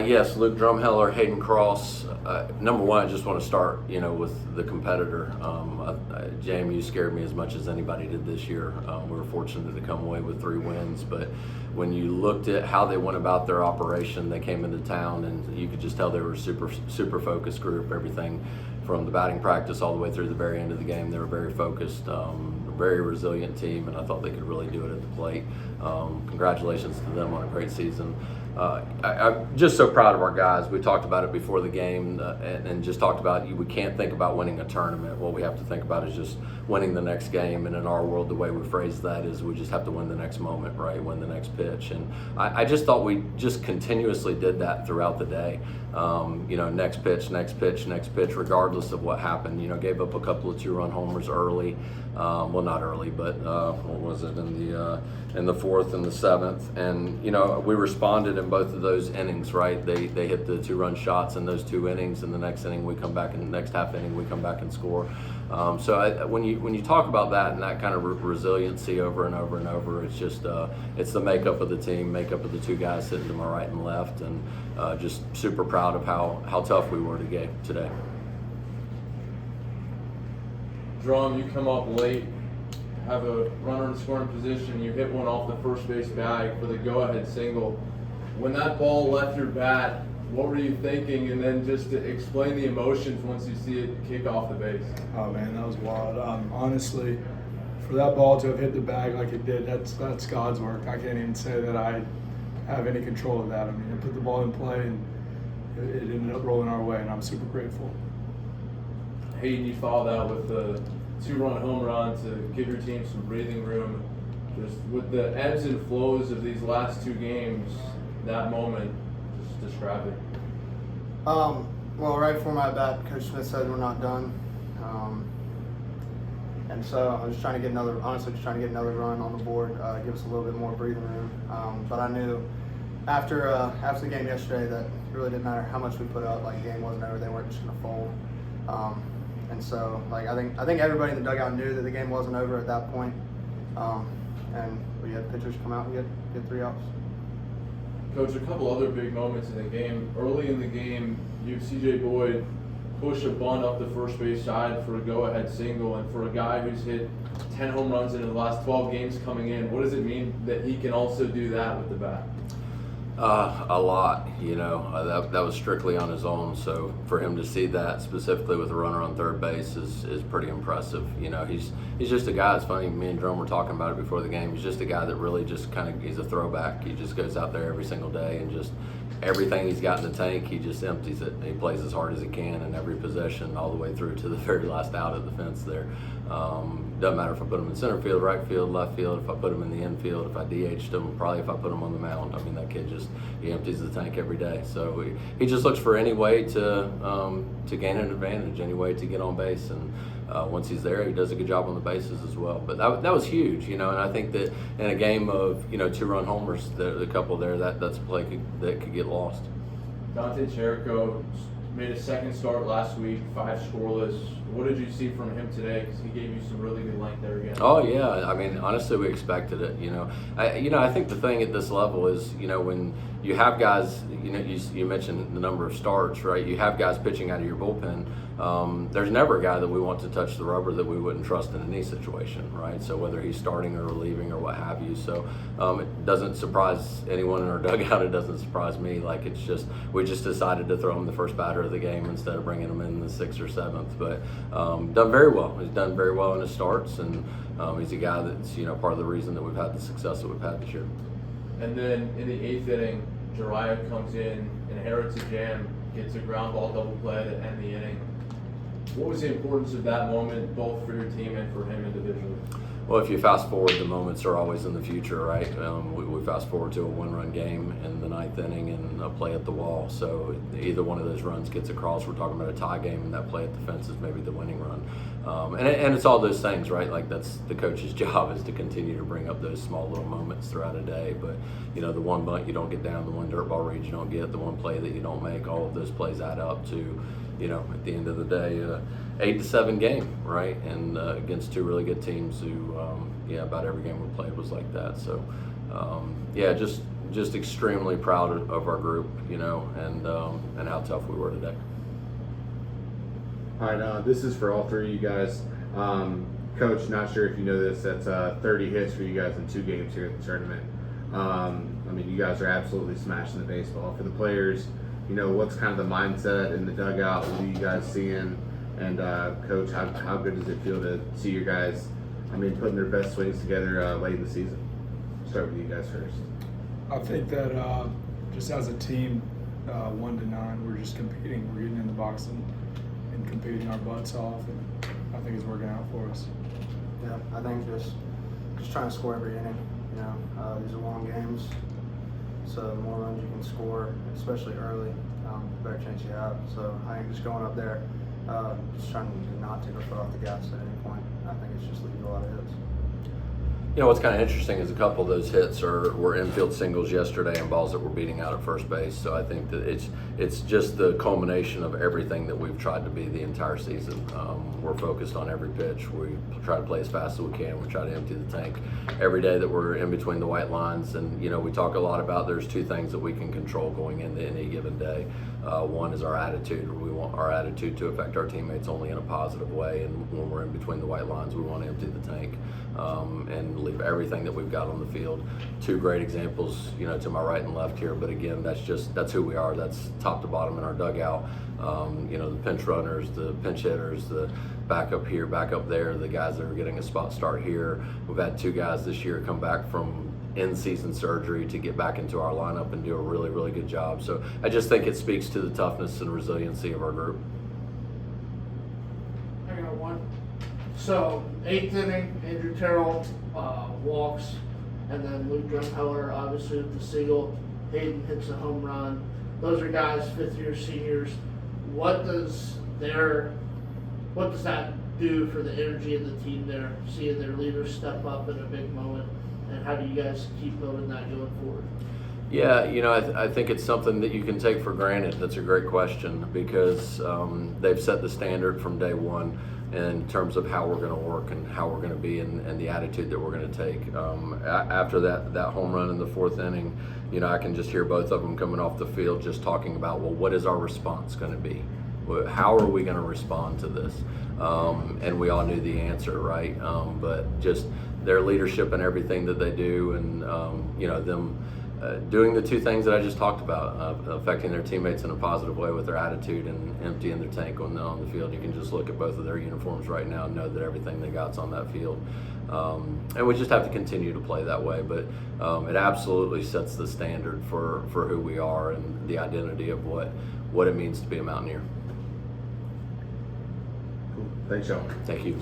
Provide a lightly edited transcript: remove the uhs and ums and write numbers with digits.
Yes, Luke Drumheller, Hayden Cross. Number one, I just want to start, with the competitor. JMU scared me as much as anybody did this year. We were fortunate to come away with 3 wins, but when you looked at how they went about their operation, they came into town, and you could just tell they were a super focused group. Everything from the batting practice all the way through the very end of the game, they were very focused. Very resilient team, and I thought they could really do it at the plate. Congratulations to them on a great season. I'm just so proud of our guys. We talked about it before the game and just talked about we can't think about winning a tournament. What we have to think about is just winning the next game. And in our world, the way we phrase that is we just have to win the next moment, right? Win the next pitch. And I just thought we just continuously did that throughout the day. Next pitch, regardless of what happened. Gave up a couple of 2-run homers early. Well, not early, but what was it in the 4th and the 7th? And we responded in both of those innings, right? They hit the 2-run shots in those 2 innings, and the next inning we come back, and the next half inning we come back and score. When you talk about that and that kind of resiliency over and over and over, it's just it's the makeup of the team, makeup of the 2 guys sitting to my right and left, and just super proud of how tough we were today. Drum, you come up late, have a runner in scoring position, you hit one off the first base bag for the go-ahead single. When that ball left your bat, what were you thinking? And then just to explain the emotions once you see it kick off the base. Oh man, that was wild. Honestly, for that ball to have hit the bag like it did, that's God's work. I can't even say that I have any control of that. I mean, I put the ball in play and it ended up rolling our way, and I'm super grateful. Hayden, you followed that with a 2-run home run to give your team some breathing room. Just with the ebbs and flows of these last 2 games, that moment, just describe it. Well, right before my bat, Coach Smith said we're not done. And so I was just trying to get another run on the board, give us a little bit more breathing room. But I knew after the game yesterday that it really didn't matter how much we put up. Like, the game wasn't over; they weren't just going to fold. And so, I think everybody in the dugout knew that the game wasn't over at that point. And we had pitchers come out and get 3 outs. Coach, a couple other big moments in the game. Early in the game, you have C.J. Boyd push a bunt up the first base side for a go-ahead single, and for a guy who's hit 10 home runs in the last 12 games coming in, what does it mean that he can also do that with the bat? A lot, that was strictly on his own. So for him to see that specifically with a runner on third base is pretty impressive. He's just a guy. It's funny, me and Drum were talking about it before the game. He's just a guy that really just he's a throwback. He just goes out there every single day and just everything he's got in the tank, he just empties it. He plays as hard as he can in every possession, all the way through to the very last out at the fence there. Doesn't matter if I put him in center field, right field, left field, if I put him in the infield, if I DH'd him, probably if I put him on the mound. I mean, that kid he empties the tank every day. So he just looks for any way to gain an advantage, any way to get on base. And once he's there, he does a good job on the bases as well. But that was huge, and I think that in a game of 2-run homers, the couple there, that's a play that could get lost. Dante Cherico made a second start last week, 5 scoreless. What did you see from him today? Because he gave you some really good length there again. Oh yeah, I mean, honestly, we expected it. I think the thing at this level is, when you have guys, you mentioned the number of starts, right? You have guys pitching out of your bullpen. There's never a guy that we want to touch the rubber that we wouldn't trust in any situation, right? So whether he's starting or relieving or what have you. So it doesn't surprise anyone in our dugout. It doesn't surprise me. Like, we just decided to throw him the first batter of the game instead of bringing him in the 6th or 7th. But done very well. He's done very well in his starts, and he's a guy that's part of the reason that we've had the success that we've had this year. And then in the 8th inning, Jiraiya comes in, inherits a jam, gets a ground ball double play to end the inning. What was the importance of that moment, both for your team and for him individually? Well, if you fast forward, the moments are always in the future, right? We fast forward to a 1-run game in the 9th inning and a play at the wall. So either one of those runs gets across. We're talking about a tie game, and that play at the fence is maybe the winning run. And it's all those things, right? Like, that's the coach's job, is to continue to bring up those small little moments throughout a day. But the one bunt you don't get down, the one dirt ball read you don't get, the one play that you don't make, all of those plays add up to, at the end of the day, 8-7 game, right? And against 2 really good teams who, about every game we played was like that. So, just just extremely proud of our group, and how tough we were today. All right, this is for all three of you guys. Coach, not sure if you know this, that's 30 hits for you guys in 2 games here at the tournament. You guys are absolutely smashing the baseball. For the players, what's kind of the mindset in the dugout? What are you guys seeing? And Coach, how good does it feel to see your guys, putting their best swings together late in the season? Start with you guys first. I think that just as a team, 1 to 9, we're just competing. We're getting in the box and competing our butts off, and I think it's working out for us. Yeah, I think just trying to score every inning. These are long games, so the more runs you can score, especially early, the better chance you have. So I think just going up there, just trying to not take our foot off the gas at any point. I think it's just leaving a lot of hits. What's kind of interesting is a couple of those hits were infield singles yesterday and balls that we're beating out at first base. So I think that it's just the culmination of everything that we've tried to be the entire season. We're focused on every pitch. We try to play as fast as we can. We try to empty the tank every day that we're in between the white lines. And we talk a lot about there's 2 things that we can control going into any given day. One is our attitude. We want our attitude to affect our teammates only in a positive way. And when we're in between the white lines, we want to empty the tank and leave everything that we've got on the field. 2 great examples, to my right and left here. But again, that's who we are. That's top to bottom in our dugout. The pinch runners, the pinch hitters, the back up here, back up there, the guys that are getting a spot start here. We've had 2 guys this year come back from in-season surgery to get back into our lineup and do a really, really good job. So I just think it speaks to the toughness and resiliency of our group. I got one. So 8th inning, Andrew Terrell walks, and then Luke Drumheller obviously with the single. Hayden hits a home run. Those are guys 5th-year seniors. What does that do for the energy of the team there, seeing their leaders step up in a big moment? And how do you guys keep building that going forward? Yeah, I think it's something that you can take for granted. That's a great question because they've set the standard from day one in terms of how we're going to work and how we're going to be and the attitude that we're going to take. After that home run in the 4th inning, I can just hear both of them coming off the field just talking about, well, what is our response going to be? How are we going to respond to this? And we all knew the answer, right? But just their leadership and everything that they do and, them doing the 2 things that I just talked about, affecting their teammates in a positive way with their attitude and emptying their tank on the field. You can just look at both of their uniforms right now and know that everything they got's on that field. And we just have to continue to play that way. But it absolutely sets the standard for who we are and the identity of what it means to be a Mountaineer. Cool. Thanks, y'all. Thank you.